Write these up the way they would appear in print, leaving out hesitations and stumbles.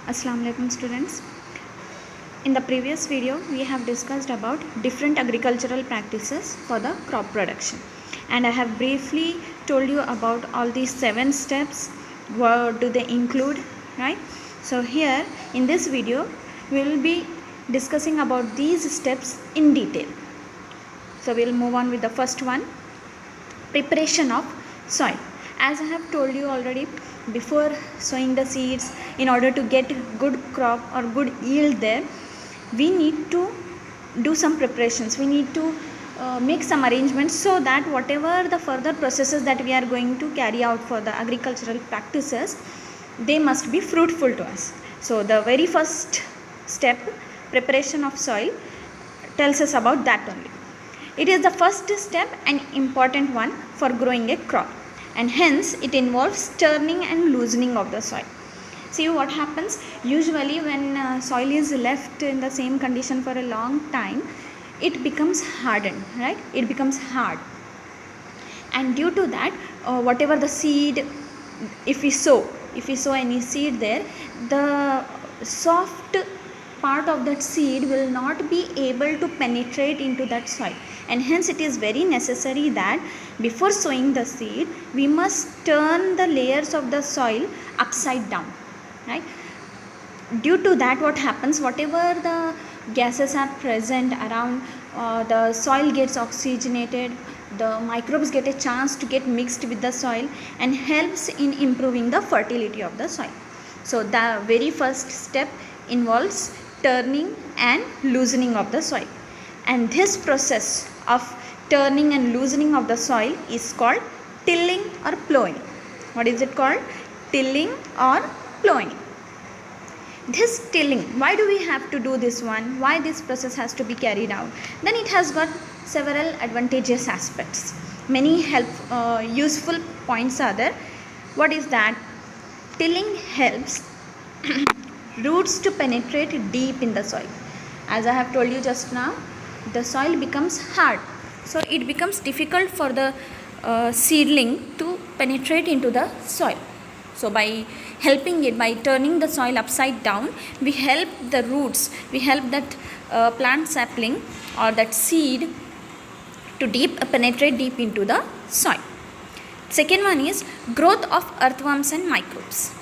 Assalamu alaikum students. In the previous video we have discussed about different agricultural practices for the crop production, and I have briefly told you about all these 7 steps. What do they include, right? So here in this video we will be discussing about these steps in detail. So we will move on with the first one, preparation of soil. As I have told you already, before sowing the seeds, in order to get good crop or good yield there, we need to do some preparations. We need to make some arrangements so that whatever the further processes that we are going to carry out for the agricultural practices, they must be fruitful to us. So the very first step, preparation of soil, tells us about that only. It is the first step and important one for growing a crop, and hence it involves turning and loosening of the soil. See what happens usually when soil is left in the same condition for a long time, it becomes hardened, right? It becomes hard, and due to that, whatever the seed, if we sow any seed there, the soft part of that seed will not be able to penetrate into that soil, and hence it is very necessary that before sowing the seed we must turn the layers of the soil upside down, right? Due to that, what happens, whatever the gases are present around, the soil gets oxygenated, the microbes get a chance to get mixed with the soil and helps in improving the fertility of the soil. So the very first step involves turning and loosening of the soil, and this process of turning and loosening of the soil is called tilling or plowing. What is it called? Tilling or plowing. This tilling, why do we have to do this one? Why this process has to be carried out? Then it has got several advantageous aspects. Many useful points are there. What is that? Tilling helps roots to penetrate deep in the soil. As I have told you just now, the soil becomes hard, so it becomes difficult for the seedling to penetrate into the soil. So by helping it, by turning the soil upside down, we help the roots, we help that plant sapling or that seed to penetrate deep into the soil. Second one is growth of earthworms and microbes.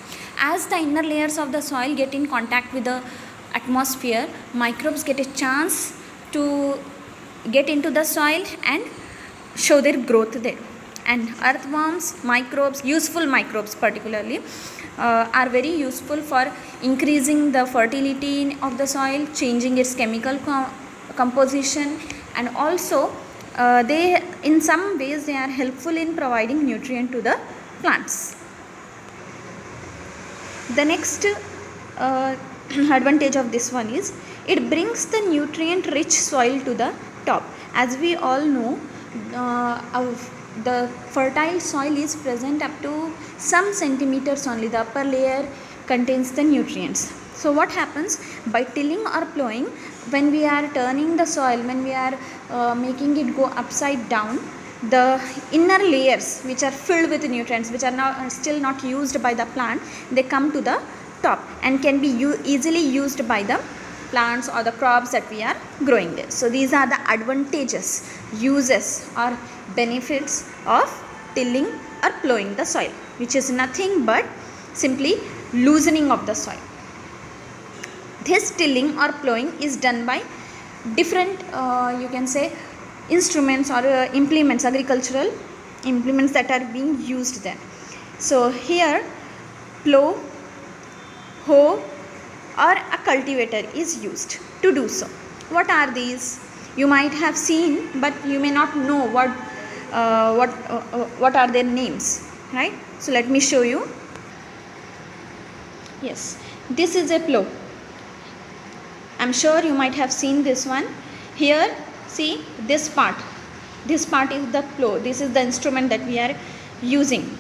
As the inner layers of the soil get in contact with the atmosphere, microbes get a chance to get into the soil and show their growth there. And earthworms, microbes, useful microbes particularly, are very useful for increasing the fertility of the soil, changing its chemical composition, and also they, in some ways, they are helpful in providing nutrient to the plants. The next advantage of this one is it brings the nutrient rich soil to the top. As we all know, the fertile soil is present up to some centimeters only. The upper layer contains the nutrients. So what happens by tilling or plowing, when we are turning the soil, when we are making it go upside down, the inner layers which are filled with nutrients, which are now still not used by the plant, they come to the top and can be easily used by the plants or the crops that we are growing there. So these are the advantages, uses or benefits of tilling or plowing the soil, which is nothing but simply loosening of the soil. This tilling or plowing is done by different you can say instruments or implements, agricultural implements that are being used there. So here plow, hoe or a cultivator is used to do so. What are these? You might have seen, but you may not know what are their names, right? So let me show you. Yes, this is a plow. I'm sure you might have seen this one. Here, see this part is the plow. This is the instrument that we are using.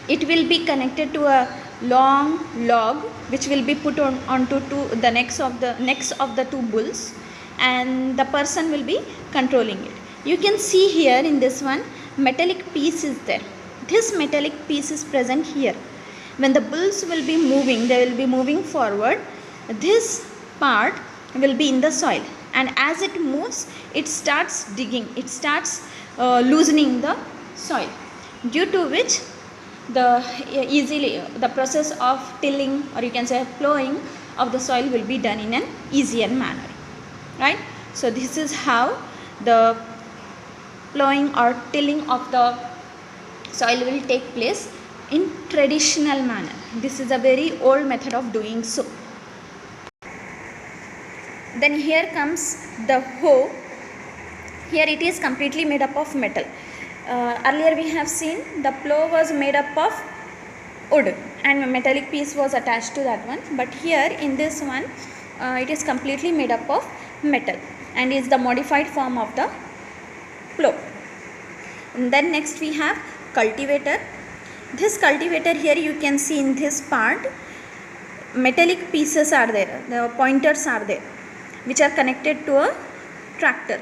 It will be connected to a long log which will be put onto the necks of the two bulls, and the person will be controlling it. You can see here in this one, metallic piece is there. This metallic piece is present here, When the bulls will be moving, they will be moving forward. This part will be in the soil, and as it moves, it starts digging, it starts loosening the soil, due to which the process of tilling, or you can say plowing of the soil, will be done in an easier manner, right? So this is how the plowing or tilling of the soil will take place in traditional manner. This is a very old method of doing so. Then here comes the hoe. Here it is completely made up of metal. Earlier we have seen the plow was made up of wood and a metallic piece was attached to that one, but here in this one it is completely made up of metal and is the modified form of the plow. And then next we have cultivator. This cultivator, here you can see in this part metallic pieces are there, the pointers are there, which are connected to a tractor.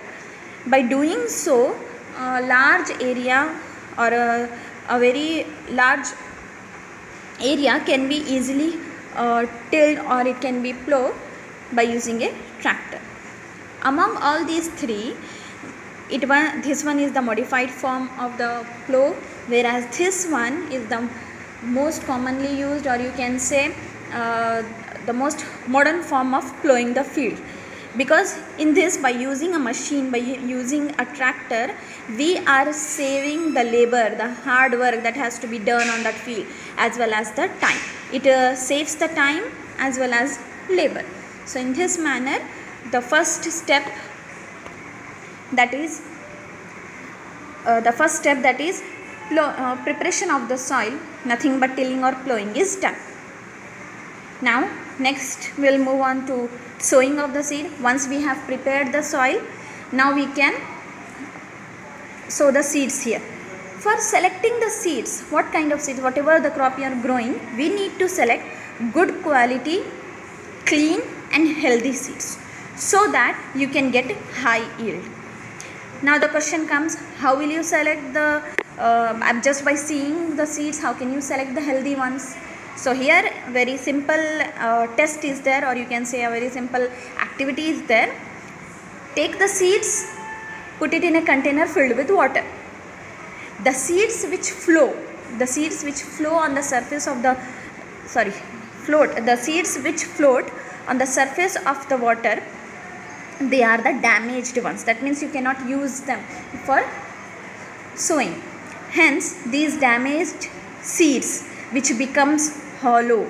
By doing so, a large area or a very large area can be easily tilled, or it can be plowed by using a tractor. Among all these three, this one is the modified form of the plow, whereas this one is the most commonly used, or you can say the most modern form of plowing the field. Because in this, by using a machine, by using a tractor, we are saving the labor, the hard work that has to be done on that field, as well as the time. It saves the time as well as labor. So in this manner, the first step that is preparation of the soil, nothing but tilling or plowing, is done. Now next we will move on to sowing of the seed. Once we have prepared the soil, now we can sow the seeds here. For selecting the seeds, what kind of seeds, whatever the crop you are growing, we need to select good quality, clean and healthy seeds, so that you can get high yield. Now the question comes, how will you select the just by seeing the seeds, how can you select the healthy ones? So here very simple test is there, or you can say a very simple activity is there. Take the seeds, put it in a container filled with water. The seeds which float on the surface of the the seeds which float on the surface of the water, they are the damaged ones. That means you cannot use them for sowing. Hence these damaged seeds, which becomes hollow,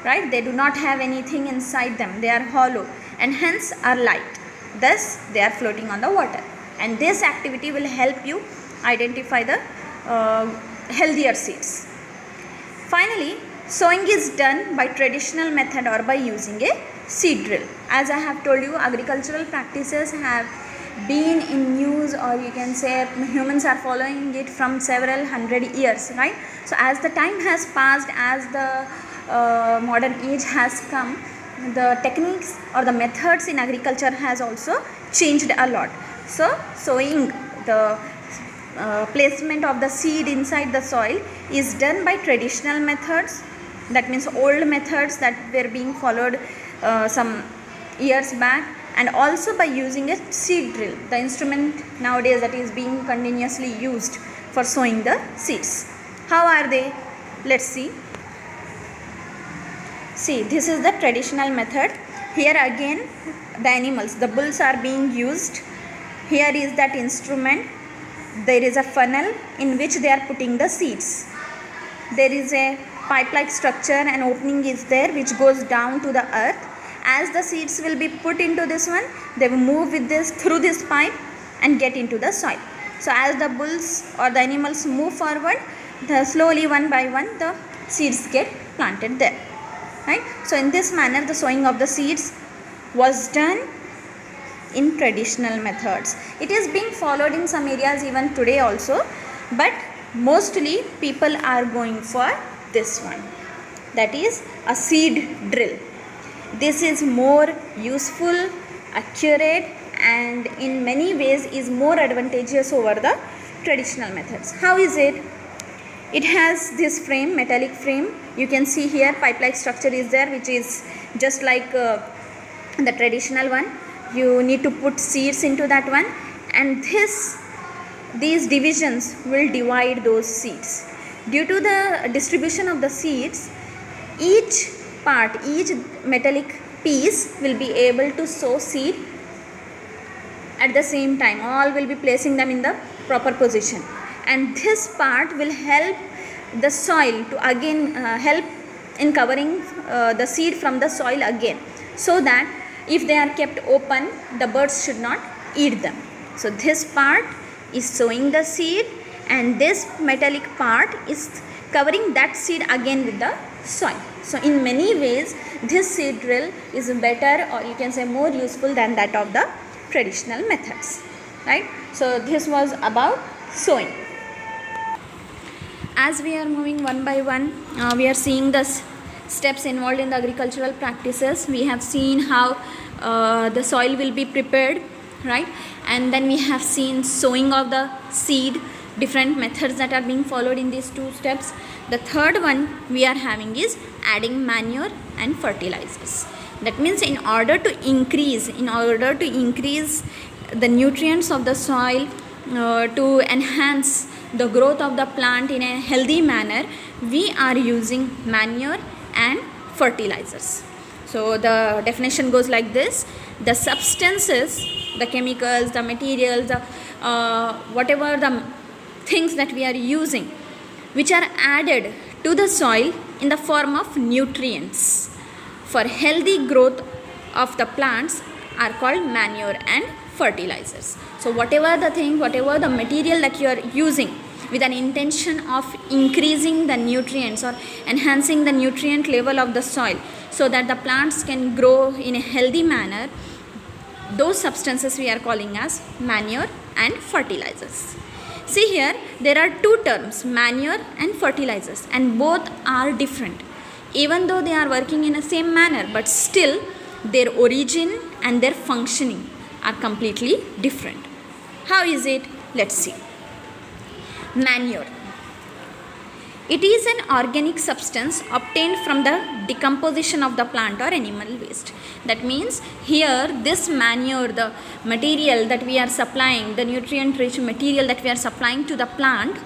right? They do not have anything inside them, they are hollow and hence are light, thus they are floating on the water. And this activity will help you identify the healthier seeds. Finally, sowing is done by traditional method or by using a seed drill. As I have told you, agricultural practices have been in use, or you can say humans are following it from several hundred years, right? So as the time has passed, as the modern age has come, the techniques or the methods in agriculture has also changed a lot. So sowing, the placement of the seed inside the soil is done by traditional methods, that means old methods that were being followed some years back, and also by using a seed drill, the instrument nowadays that is being continuously used for sowing the seeds. How are they? Let's see. See, this is the traditional method. Here again the animals, the bulls are being used. Here is that instrument. There is a funnel in which they are putting the seeds. There is a pipe-like structure, an opening is there which goes down to the earth. As the seeds will be put into this one, they will move with this through this pipe and get into the soil. So as the bulls or the animals move forward, slowly one by one the seeds get planted there, right? So in this manner the sowing of the seeds was done in traditional methods. It is being followed in some areas even today also, but mostly people are going for this one, that is a seed drill. This is more useful, accurate, and in many ways is more advantageous over the traditional methods. How is it? It has this frame, metallic frame. You can see here pipe-like structure is there, which is just like the traditional one. You need to put seeds into that one, and these divisions will divide those seeds. Due to the distribution of the seeds, each metallic piece will be able to sow seed at the same time. All will be placing them in the proper position, and this part will help the soil to again help in covering the seed from the soil again, so that if they are kept open, the birds should not eat them. So this part is sowing the seed, and this metallic part is covering that seed again with the soil. So in many ways this seed drill is better, or you can say more useful than that of the traditional methods, right? So this was about sowing. As we are moving one by one, we are seeing the steps involved in the agricultural practices. We have seen how the soil will be prepared, right? And then we have seen sowing of the seed, different methods that are being followed in these two steps. The third one we are having is adding manure and fertilizers. That means in order to increase the nutrients of the soil, to enhance the growth of the plant in a healthy manner, we are using manure and fertilizers. So the definition goes like this: the substances, the chemicals, the materials, whatever the things that we are using, which are added to the soil in the form of nutrients for healthy growth of the plants, are called manure and fertilizers. So whatever the material that you are using with an intention of increasing the nutrients or enhancing the nutrient level of the soil, so that the plants can grow in a healthy manner, those substances we are calling as manure and fertilizers. See here, there are two terms, manure and fertilizers, and both are different. Even though they are working in the same manner, but still their origin and their functioning are completely different. How is it? Let's see. Manure. It is an organic substance obtained from the decomposition of the plant or animal waste. That means here this manure, the material that we are supplying, the nutrient rich material that we are supplying to the plant,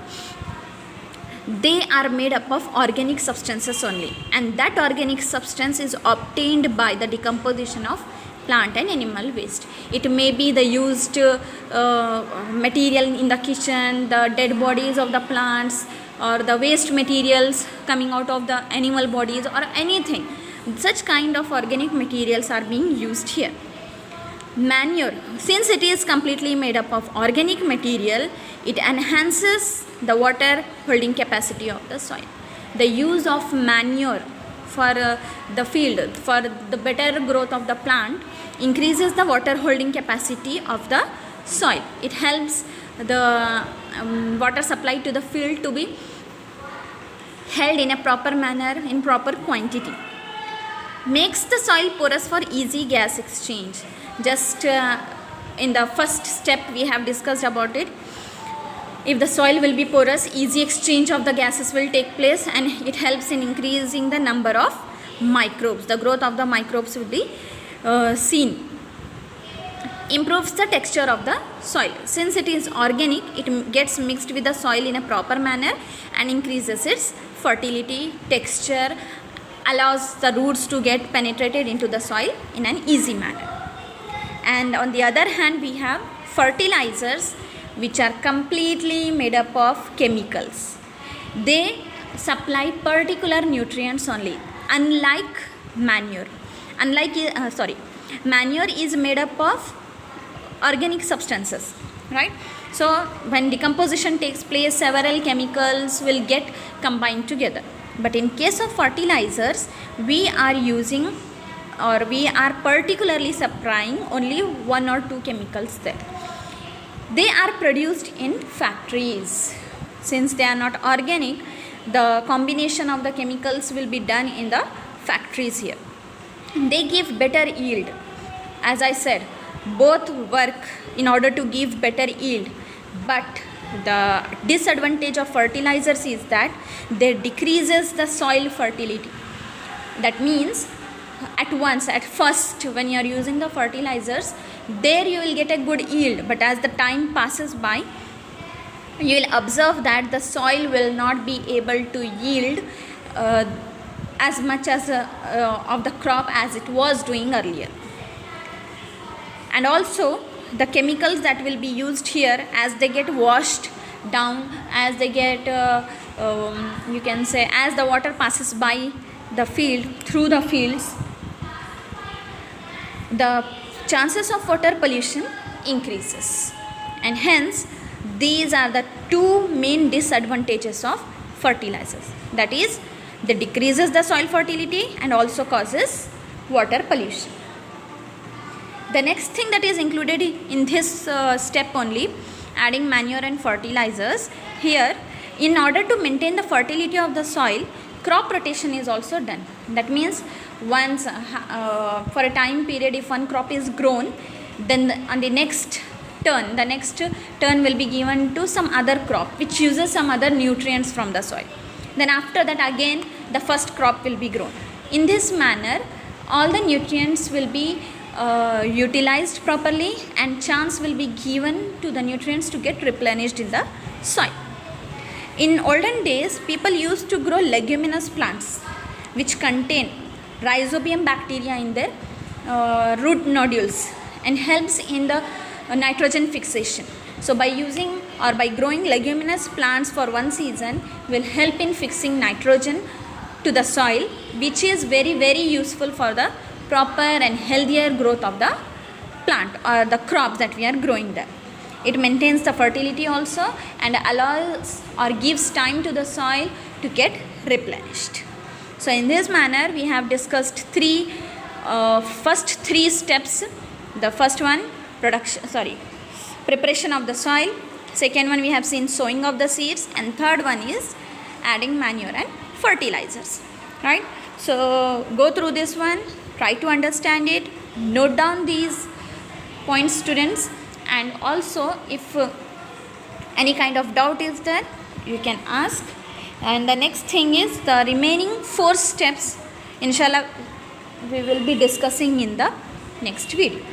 they are made up of organic substances only, and that organic substance is obtained by the decomposition of plant and animal waste. It may be the used material in the kitchen, the dead bodies of the plants, or the waste materials coming out of the animal bodies, or anything. Such kind of organic materials are being used here. Manure, since it is completely made up of organic material, it enhances the water holding capacity of the soil. The use of manure for the field, for the better growth of the plant, increases the water holding capacity of the soil. It helps the water supply to the field to be held in a proper manner, in proper quantity. Makes the soil porous for easy gas exchange. Just in the first step we have discussed about it. If the soil will be porous, easy exchange of the gases will take place, and it helps in increasing the number of microbes. The growth of the microbes will be seen. Improves the texture of the soil. Since it is organic, it gets mixed with the soil in a proper manner and increases its fertility, texture, allows the roots to get penetrated into the soil in an easy manner. And on the other hand, we have fertilizers, which are completely made up of chemicals. They supply particular nutrients only, unlike manure. Manure is made up of organic substances, right? So when decomposition takes place, several chemicals will get combined together. But in case of fertilizers, we are using, or we are particularly supplying only one or two chemicals there. They are produced in factories. Since they are not organic, the combination of the chemicals will be done in the factories here. They give better yield. As I said, both work in order to give better yield, but The disadvantage of fertilizers is that they decreases the soil fertility. That means at first when you are using the fertilizers, there you will get a good yield, but as the time passes by, you will observe that the soil will not be able to yield as much as of the crop as it was doing earlier. And also the chemicals that will be used here, as they get washed down, as they get you can say, as the water passes by the field, through the fields, the chances of water pollution increases, and hence these are the two main disadvantages of fertilizers. That is, they decreases the soil fertility and also causes water pollution. The next thing that is included in this step only, adding manure and fertilizers. Here, in order to maintain the fertility of the soil, crop rotation is also done. That means once for a time period, if one crop is grown, then on the next turn will be given to some other crop which uses some other nutrients from the soil. Then after that again the first crop will be grown. In this manner, all the nutrients will be utilized properly, and chance will be given to the nutrients to get replenished in the soil. In olden days, people used to grow leguminous plants which contain rhizobium bacteria in their root nodules and helps in the nitrogen fixation. So by using or by growing leguminous plants for one season will help in fixing nitrogen to the soil, which is very, very useful for the proper and healthier growth of the plant or the crops that we are growing there. It maintains the fertility also and allows or gives time to the soil to get replenished. So in this manner we have discussed first three steps. The first one, preparation of the soil. Second one, we have seen sowing of the seeds, and third one is adding manure and fertilizers, right? So go through this one, try to understand it, note down these points, students, and also if any kind of doubt is there, you can ask. And the next thing is the remaining 4 steps, inshallah we will be discussing in the next video.